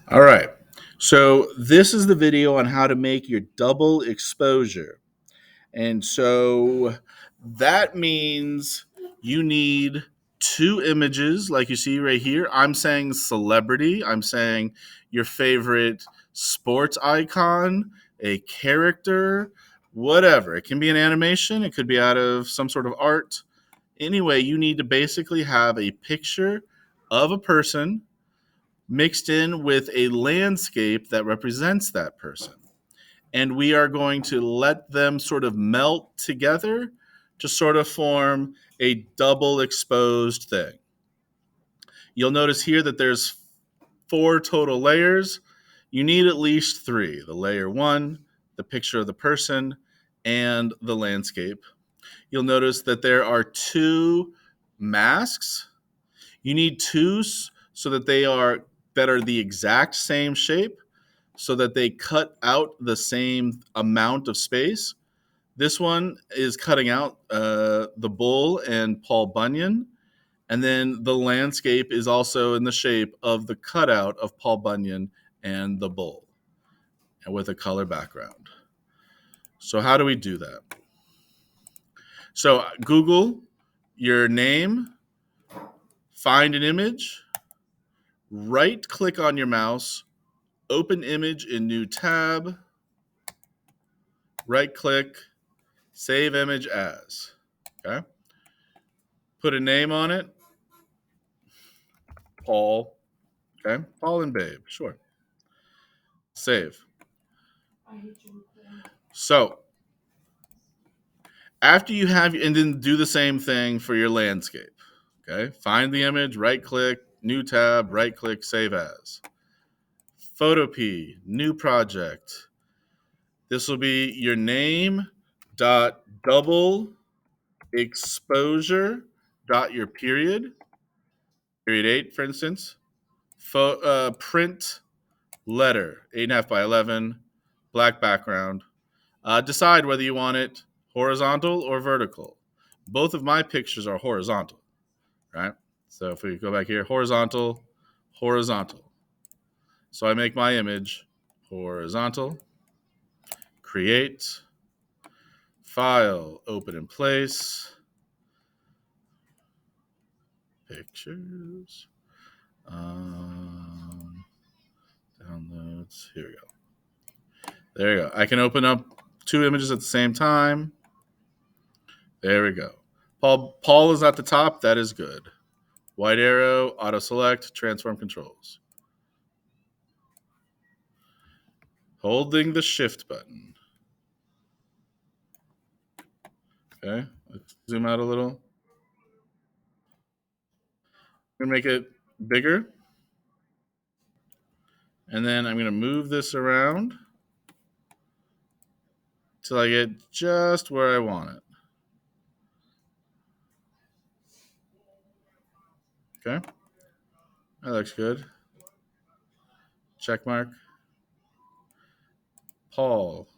All right. So this is the video on how to make your double exposure. And so that means you need two images, like you see right here. I'm saying celebrity, I'm saying your favorite sports icon, a character, whatever. It can be an animation, it could be out of some sort of art. Anyway, you need to basically have a picture of a person mixed in with a landscape that represents that person. And we are going to let them sort of melt together to sort of form a double exposed thing. You'll notice here that there's four total layers. You need at least three: the layer one, the picture of the person, and the landscape. You'll notice that there are two masks. You need two so that are the exact same shape, so that they cut out the same amount of space. This one is cutting out the bull and Paul Bunyan. And then the landscape is also in the shape of the cutout of Paul Bunyan and the bull, and with a color background. So, how do we do that? So, Google your name, find an image, right click on your mouse, open image in new tab, right click, save image as. Okay. Put a name on it, Paul. Okay. Paul and Babe. Sure. Save. So after you have, and then do the same thing for your landscape. Okay. Find the image, right click, new tab, right click, save as. Photopea, new project. This will be your name dot double exposure dot your period 8, for instance. Print letter, 8.5 by 11, black background. Decide whether you want it horizontal or vertical. Both of my pictures are horizontal, right? So if we go back here, horizontal, horizontal. So I make my image horizontal, create, file, open in place, pictures, um, downloads. Here we go. There you go. I can open up two images at the same time. There we go. Paul is at the top. That is good. White arrow, auto select, transform controls. Holding the shift button. Okay, let's zoom out a little. I'm going to make it bigger. And then I'm going to move this around till I get just where I want it. Okay, that looks good. Check mark. Paul.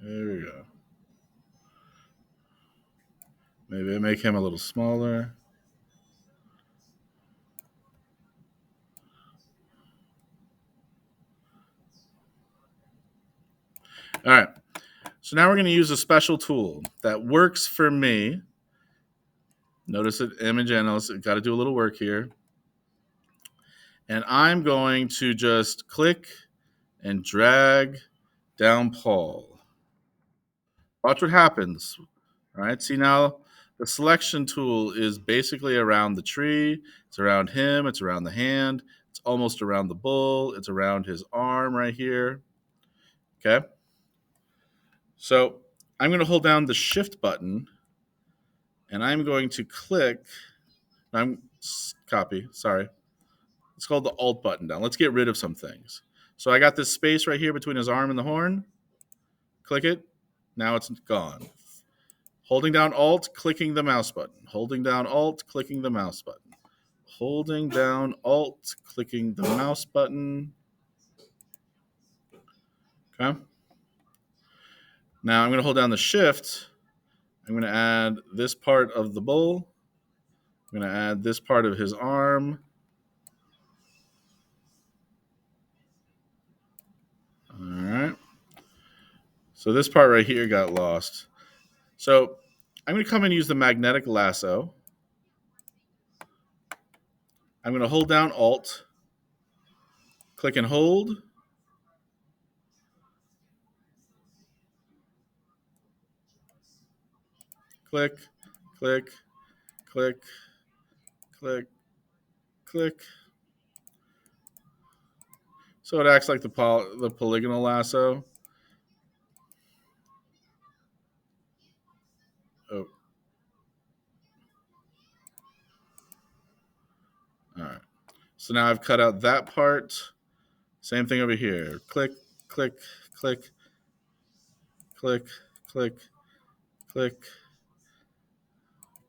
There we go. Maybe I make him a little smaller. All right. So now we're going to use a special tool that works for me. Notice it, image analyst. Got to do a little work here. And I'm going to just click and drag down Paul. Watch what happens. All right. See, now the selection tool is basically around the tree. It's around him. It's around the hand. It's almost around the bull. It's around his arm right here. Okay. So I'm going to hold down the shift button and I'm going to click. I'm copy. Sorry. It's called the Alt button down. Let's get rid of some things. So I got this space right here between his arm and the horn. Click it. Now it's gone. Holding down Alt, clicking the mouse button. Holding down Alt, clicking the mouse button. Holding down Alt, clicking the mouse button. Okay. Now I'm going to hold down the shift. I'm going to add this part of the bull. I'm going to add this part of his arm. All right. So this part right here got lost. So I'm going to come and use the magnetic lasso. I'm going to hold down Alt, click and hold. Click, click, click, click, click. So it acts like the polygonal lasso. Oh, all right. So now I've cut out that part. Same thing over here. Click, click, click, click, click, click,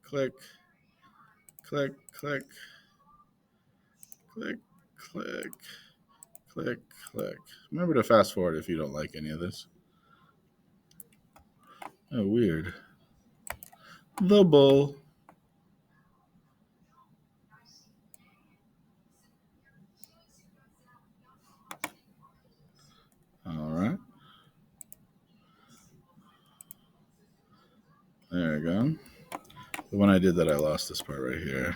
click, click, click, click, click, click, click. Remember to fast forward if you don't like any of this. Oh, weird. The bull. All right. There we go. But when I did that, I lost this part right here.